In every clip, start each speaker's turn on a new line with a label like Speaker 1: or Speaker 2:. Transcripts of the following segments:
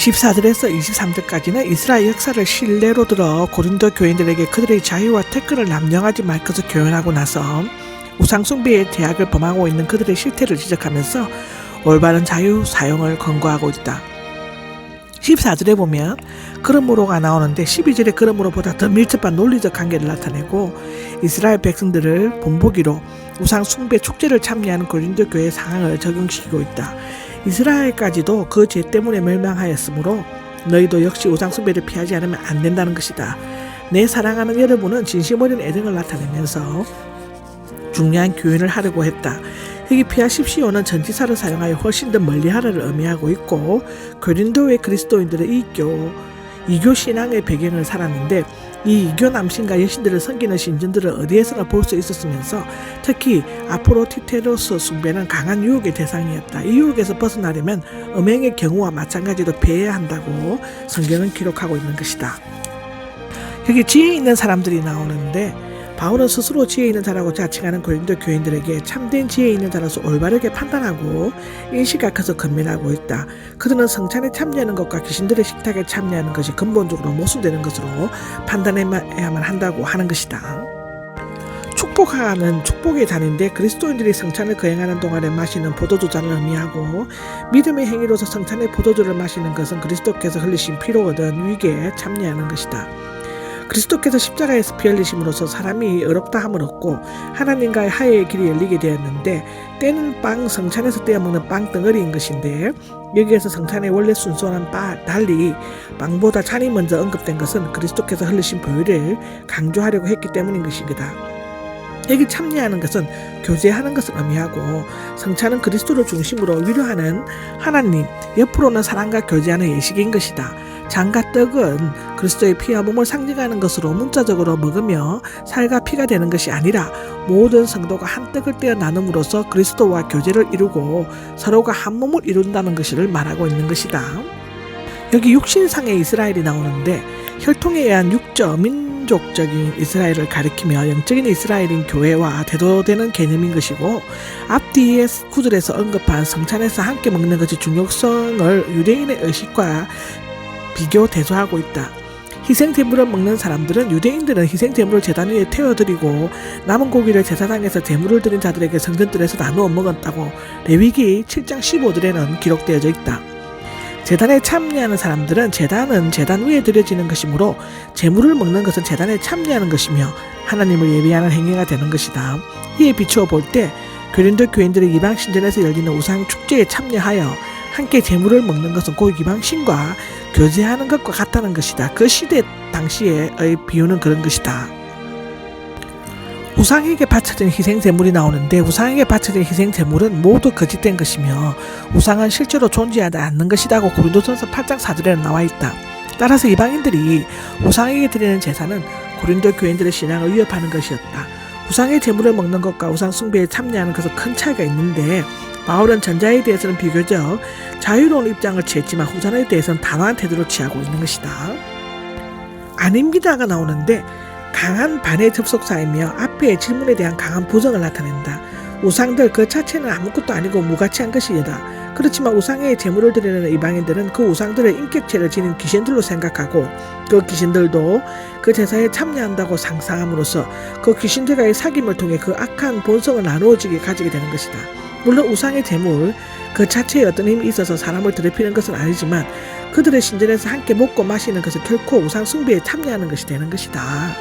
Speaker 1: 14절에서 23절까지는 이스라엘 역사를 신뢰로 들어 고린도 교인들에게 그들의 자유와 특권을 남용하지 말 것을 교훈하고 나서 우상숭배의 죄악을 범하고 있는 그들의 실태를 지적하면서 올바른 자유 사용을 권고하고 있다. 14절에 보면 그러므로가 나오는데 12절에 그러므로보다 더 밀접한 논리적 관계를 나타내고 이스라엘 백성들을 본보기로 우상숭배 축제를 참여하는 고린도 교회의 상황을 적용시키고 있다. 이스라엘까지도 그 죄 때문에 멸망하였으므로 너희도 역시 우상숭배를 피하지 않으면 안 된다는 것이다. 내 사랑하는 여러분은 진심 어린 애정을 나타내면서 중요한 교훈을 하려고 했다. 여기 피하십시오는 전치사를 사용하여 훨씬 더 멀리하라를 의미하고 있고 고린도의 그리스도인들의 이교 신앙의 배경을 살았는데 이 이교 남신과 여신들을 섬기는 신전들을 어디에서나 볼 수 있었으면서 특히 아프로디테로스 숭배는 강한 유혹의 대상이었다. 이 유혹에서 벗어나려면 음행의 경우와 마찬가지로 피해야 한다고 성경은 기록하고 있는 것이다. 여기 지혜 있는 사람들이 나오는데 바울은 스스로 지혜 있는 자라고 자칭하는 고린도 교인들에게 참된 지혜 있는 자로서 올바르게 판단하고 인식이 커서 건면하고 있다. 그들은 성찬에 참여하는 것과 귀신들의 식탁에 참여하는 것이 근본적으로 모순되는 것으로 판단해야만 한다고 하는 것이다. 축복하는 축복의 잔인데 그리스도인들이 성찬을 거행하는 동안에 마시는 포도주 잔을 의미하고 믿음의 행위로서 성찬의 포도주를 마시는 것은 그리스도께서 흘리신 피로 얻은 위기에 참여하는 것이다. 그리스도께서 십자가에서 피 흘리심으로써 사람이 의롭다함을 얻고 하나님과의 화해의 길이 열리게 되었는데 때는 빵 성찬에서 떼어먹는 빵 덩어리인 것인데 여기에서 성찬의 원래 순수한 달리 빵보다 잔이 먼저 언급된 것은 그리스도께서 흘리신 보혈을 강조하려고 했기 때문인 것이다. 여기 참여하는 것은 교제하는 것을 의미하고 성찬은 그리스도를 중심으로 위로하는 하나님, 옆으로는 사랑과 교제하는 예식인 것이다. 잔과 떡은 그리스도의 피와 몸을 상징하는 것으로 문자적으로 먹으며 살과 피가 되는 것이 아니라 모든 성도가 한 떡을 떼어 나눔으로써 그리스도와 교제를 이루고 서로가 한 몸을 이룬다는 것을 말하고 있는 것이다. 여기 육신상의 이스라엘이 나오는데 혈통에 의한 민족적인 이스라엘을 가리키며 영적인 이스라엘인 교회와 대조되는 개념인 것이고 앞뒤의 구절에서 언급한 성찬에서 함께 먹는 것의 중요성을 유대인의 의식과 비교 대조하고 있다. 희생제물을 먹는 사람들은 유대인들은 희생제물을 제단 위에 태워드리고 남은 고기를 제사장에서 제물을 드린 자들에게 성전들에서 나누어 먹었다고 레위기 7장 15절에는 기록되어져 있다. 제단에 참여하는 사람들은 제단은 제단 위에 드려지는 것이므로 제물을 먹는 것은 제단에 참여하는 것이며 하나님을 예비하는 행위가 되는 것이다. 이에 비추어 볼 때 고린도 교인들의 이방 신전에서 열리는 우상 축제에 참여하여 함께 제물을 먹는 것은 그 이방 신과 교제하는 것과 같다는 것이다. 그 시대 당시의 비유는 그런 것이다. 우상에게 바쳐진 희생제물이 나오는데 우상에게 바쳐진 희생제물은 모두 거짓된 것이며 우상은 실제로 존재하지 않는 것이라고 고린도전서 8장 4절에 나와 있다. 따라서 이방인들이 우상에게 드리는 제사는 고린도 교인들의 신앙을 위협하는 것이었다. 우상의 제물을 먹는 것과 우상 숭배에 참여하는 것은 큰 차이가 있는데 바울은 전자에 대해서는 비교적 자유로운 입장을 취했지만 후자에 대해서는 단호한 태도를 취하고 있는 것이다. 아닙니다가 나오는데 강한 반의 접속사이며 앞의 질문에 대한 강한 부정을 나타낸다. 우상들 그 자체는 아무것도 아니고 무가치한 것이다. 그렇지만 우상에 제물을 드리는 이방인들은 그 우상들의 인격체를 지닌 귀신들로 생각하고 그 귀신들도 그 제사에 참여한다고 상상함으로써 그 귀신들과의 사귐을 통해 그 악한 본성을 나누어지게 가지게 되는 것이다. 물론 우상의 제물 그 자체에 어떤 힘이 있어서 사람을 더럽히는 것은 아니지만 그들의 신전에서 함께 먹고 마시는 것은 결코 우상 숭배에 참여하는 것이 되는 것이다.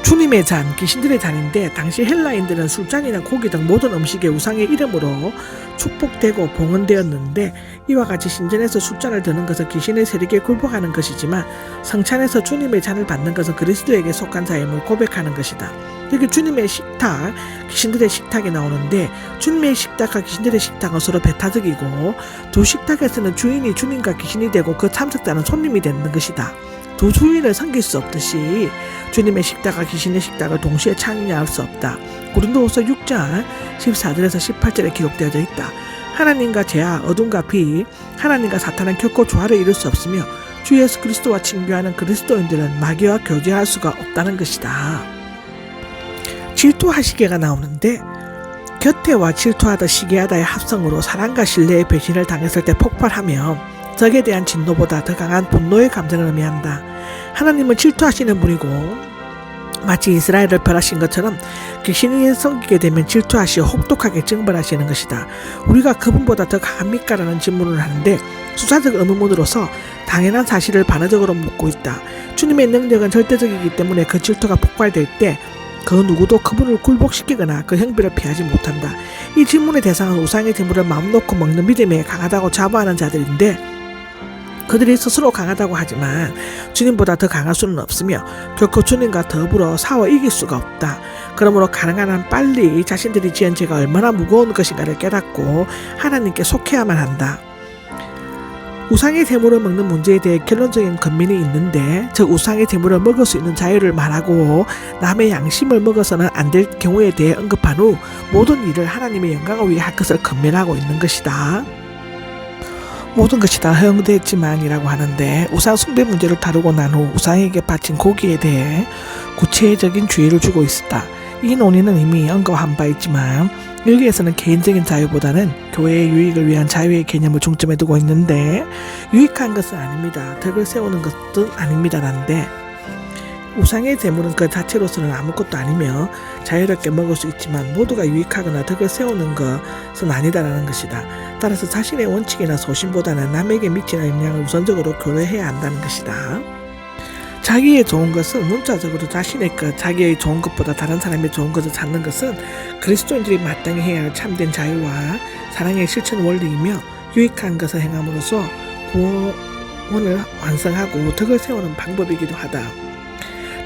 Speaker 1: 주님의 잔, 귀신들의 잔인데 당시 헬라인들은 술잔이나 고기 등 모든 음식에 우상의 이름으로 축복되고 봉헌되었는데 이와 같이 신전에서 술잔을 드는 것은 귀신의 세력에 굴복하는 것이지만 성찬에서 주님의 잔을 받는 것은 그리스도에게 속한 자임을 고백하는 것이다. 여기 주님의 식탁, 귀신들의 식탁이 나오는데 주님의 식탁과 귀신들의 식탁은 서로 배타적이고 두 식탁에서는 주인이 주님과 귀신이 되고 그 참석자는 손님이 되는 것이다. 두 주인을 섬길 수 없듯이 주님의 식탁과 귀신의 식탁을 동시에 참여할 수 없다. 고린도후서 6장 14절에서 18절에 기록되어져 있다. 하나님과 죄와 어둠과 비, 하나님과 사탄은 결코 조화를 이룰 수 없으며 주 예수 그리스도와 친교하는 그리스도인들은 마귀와 교제할 수가 없다는 것이다. 질투와 시계가 나오는데 곁에와 질투하다 시기하다의 합성으로 사랑과 신뢰의 배신을 당했을 때 폭발하며 적에 대한 진노보다 더 강한 분노의 감정을 의미한다. 하나님은 질투하시는 분이고 마치 이스라엘을 멸하신 것처럼 귀신이 섬기게 되면 질투하시어 혹독하게 징벌하시는 것이다. 우리가 그분보다 더 강합니까라는 질문을 하는데 수사적 의문으로서 당연한 사실을 반어적으로 묻고 있다. 주님의 능력은 절대적이기 때문에 그 질투가 폭발될 때 그 누구도 그분을 굴복시키거나 그 형벌을 피하지 못한다. 이 질문의 대상은 우상의 제물을 마음 놓고 먹는 믿음에 강하다고 자부하는 자들인데 그들이 스스로 강하다고 하지만 주님보다 더 강할 수는 없으며 결코 주님과 더불어 싸워 이길 수가 없다. 그러므로 가능한 한 빨리 자신들이 지은 죄가 얼마나 무거운 것인가를 깨닫고 하나님께 속해야만 한다. 우상의 제물을 먹는 문제에 대해 결론적인 권면이 있는데 저 우상의 제물을 먹을 수 있는 자유를 말하고 남의 양심을 먹어서는 안 될 경우에 대해 언급한 후 모든 일을 하나님의 영광을 위해 할 것을 권면하고 있는 것이다. 모든 것이 다 허용되었지만이라고 하는데 우상 숭배 문제를 다루고 난 후 우상에게 바친 고기에 대해 구체적인 주의를 주고 있었다. 이 논의는 이미 언급한 바 있지만 여기에서는 개인적인 자유보다는 교회의 유익을 위한 자유의 개념을 중점에 두고 있는데 유익한 것은 아닙니다. 덕을 세우는 것도 아닙니다라는데 우상의 제물은 그 자체로서는 아무것도 아니며 자유롭게 먹을 수 있지만 모두가 유익하거나 덕을 세우는 것은 아니다라는 것이다. 따라서 자신의 원칙이나 소신보다는 남에게 미치는 영향을 우선적으로 고려해야 한다는 것이다. 자기의 좋은 것은 문자적으로 자신의 것, 자기의 좋은 것보다 다른 사람의 좋은 것을 찾는 것은 그리스도인들이 마땅히 해야 할 참된 자유와 사랑의 실천 원리이며 유익한 것을 행함으로써 구원을 완성하고 덕을 세우는 방법이기도 하다.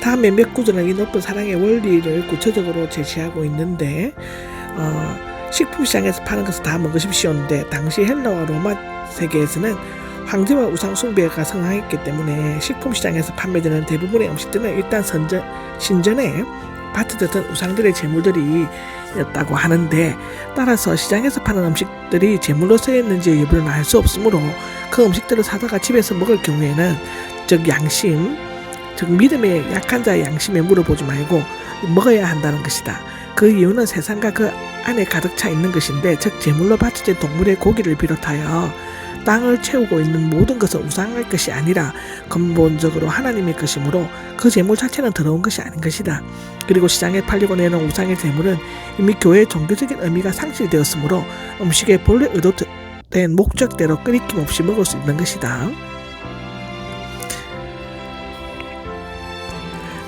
Speaker 1: 다음 몇몇 구절은 이 높은 사랑의 원리를 구체적으로 제시하고 있는데 식품시장에서 파는 것을 다 먹으십시오인데 당시 헬라와 로마 세계에서는 황제와 우상 숭배가 성행했기 때문에 식품시장에서 판매되는 대부분의 음식들은 일단 신전에 바쳐졌던 우상들의 제물들이었다고 하는데 따라서 시장에서 파는 음식들이 제물로 쓰였는지의 여부는 알 수 없으므로 그 음식들을 사다가 집에서 먹을 경우에는 즉 믿음의 약한 자의 양심에 물어보지 말고 먹어야 한다는 것이다. 그 이유는 세상과 그 안에 가득 차 있는 것인데 즉 제물로 바쳐진 동물의 고기를 비롯하여 땅을 채우고 있는 모든 것은 우상할 것이 아니라 근본적으로 하나님의 것이므로 그 제물 자체는 더러운 것이 아닌 것이다. 그리고 시장에 팔리고 내는 우상의 제물은 이미 교회의 종교적인 의미가 상실되었으므로 음식의 본래 의도된 목적대로 끊임낌 없이 먹을 수 있는 것이다.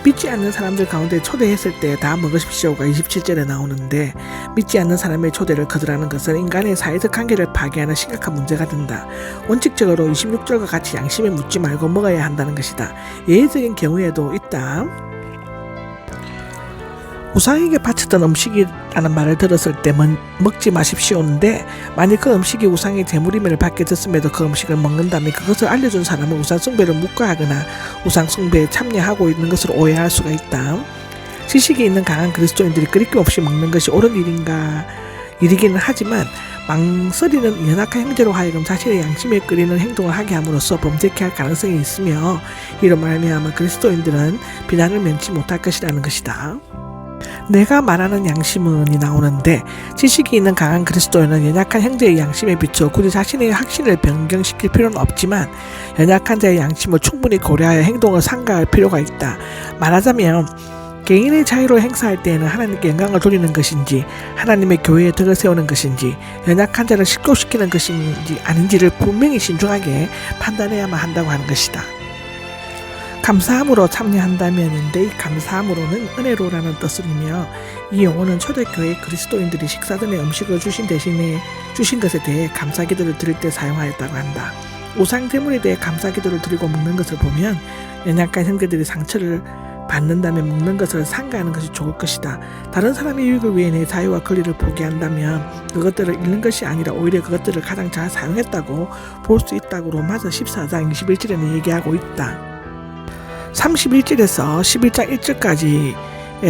Speaker 1: 믿지 않는 사람들 가운데 초대했을 때 다 먹으십시오가 27절에 나오는데 믿지 않는 사람의 초대를 거절하는 것은 인간의 사회적 관계를 파괴하는 심각한 문제가 된다. 원칙적으로 26절과 같이 양심에 묻지 말고 먹어야 한다는 것이다. 예외적인 경우에도 있다. 우상에게 바쳤던 음식이라는 말을 들었을 때 먹지 마십시오인데 만일 그 음식이 우상의 제물임을 밝혀졌음에도 그 음식을 먹는다면 그것을 알려준 사람은 우상 숭배를 묵과하거나 우상 숭배에 참여하고 있는 것으로 오해할 수가 있다. 지식이 있는 강한 그리스도인들이 끊임 없이 먹는 것이 옳은 일이기는 하지만 망설이는 연약한 형제로 하여금 자신의 양심에 끌리는 행동을 하게 함으로써 범죄케 할 가능성이 있으며 이로 말미암아 그리스도인들은 비난을 면치 못할 것이라는 것이다. 내가 말하는 양심은이 나오는데 지식이 있는 강한 그리스도인은 연약한 형제의 양심에 비추어 굳이 자신의 확신을 변경시킬 필요는 없지만 연약한 자의 양심을 충분히 고려하여 행동을 삼가할 필요가 있다. 말하자면 개인의 자유를 행사할 때에는 하나님께 영광을 돌리는 것인지 하나님의 교회에 덕을 세우는 것인지 연약한 자를 실족시키는 것인지 아닌지를 분명히 신중하게 판단해야만 한다고 하는 것이다. 감사함으로 참여한다면인데 이 감사함으로는 은혜로라는 뜻이며 이 용어는 초대교회 그리스도인들이 식사 전에 음식을 주신 대신에 주신 것에 대해 감사기도를 드릴 때 사용하였다고 한다. 우상 제물에 대해 감사기도를 드리고 먹는 것을 보면 연약한 형제들이 상처를 받는다면 먹는 것을 삼가하는 것이 좋을 것이다. 다른 사람의 유익을 위해 내 자유와 권리를 포기한다면 그것들을 잃는 것이 아니라 오히려 그것들을 가장 잘 사용했다고 볼 수 있다고 로마서 14장 21절에는 얘기하고 있다. 31절에서 11장 1절까지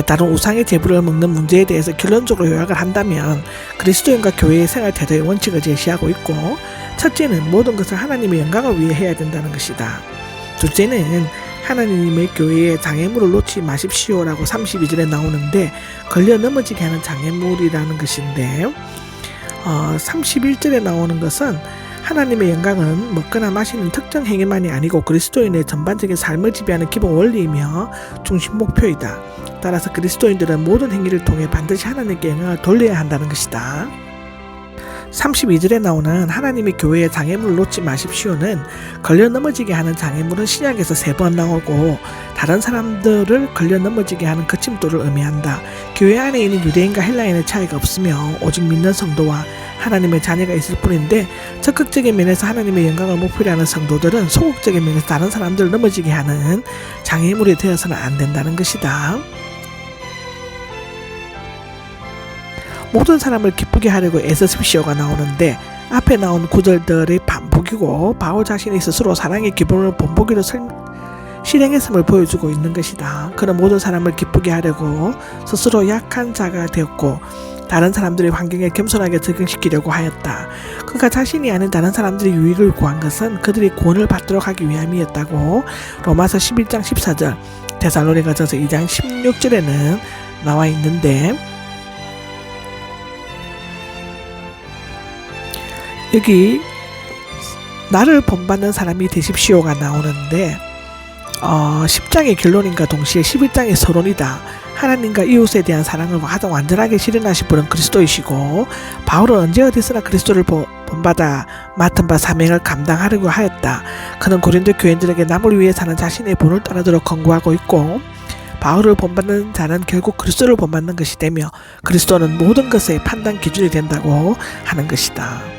Speaker 1: 다른 우상의 제물을 먹는 문제에 대해서 결론적으로 요약을 한다면 그리스도인과 교회의 생활 태도의 원칙을 제시하고 있고 첫째는 모든 것을 하나님의 영광을 위해 해야 된다는 것이다. 둘째는 하나님의 교회에 장애물을 놓지 마십시오라고 32절에 나오는데 걸려 넘어지게 하는 장애물이라는 것인데 31절에 나오는 것은 하나님의 영광은 먹거나 마시는 특정 행위만이 아니고 그리스도인의 전반적인 삶을 지배하는 기본 원리이며 중심 목표이다. 따라서 그리스도인들은 모든 행위를 통해 반드시 하나님께 영광을 돌려야 한다는 것이다. 32절에 나오는 하나님이 교회의 장애물을 놓지 마십시오는 걸려 넘어지게 하는 장애물은 신약에서 3번 나오고 다른 사람들을 걸려 넘어지게 하는 거침돌을 의미한다. 교회 안에 있는 유대인과 헬라인의 차이가 없으며 오직 믿는 성도와 하나님의 자녀가 있을 뿐인데 적극적인 면에서 하나님의 영광을 목표로 하는 성도들은 소극적인 면에서 다른 사람들을 넘어지게 하는 장애물이 되어서는 안 된다는 것이다. 모든 사람을 기쁘게 하려고 애쓰십시오가 나오는데 앞에 나온 구절들의 반복이고 바울 자신이 스스로 사랑의 기본을 본보기로 실행했음을 보여주고 있는 것이다. 그는 모든 사람을 기쁘게 하려고 스스로 약한 자가 되었고 다른 사람들의 환경에 겸손하게 적응시키려고 하였다. 그가 자신이 아닌 다른 사람들의 유익을 구한 것은 그들이 구원을 받도록 하기 위함이었다고 로마서 11장 14절, 데살로니가전서 2장 16절에는 나와 있는데 여기 나를 본받는 사람이 되십시오가 나오는데 10장의 결론인과 동시에 11장의 서론이다. 하나님과 이웃에 대한 사랑을 가장 완전하게 실현하신 분은 그리스도이시고 바울은 언제 어디서나 그리스도를 본받아 맡은 바 사명을 감당하려고 하였다. 그는 고린도 교인들에게 남을 위해 사는 자신의 본을 따르도록 권고하고 있고 바울을 본받는 자는 결국 그리스도를 본받는 것이 되며 그리스도는 모든 것의 판단 기준이 된다고 하는 것이다.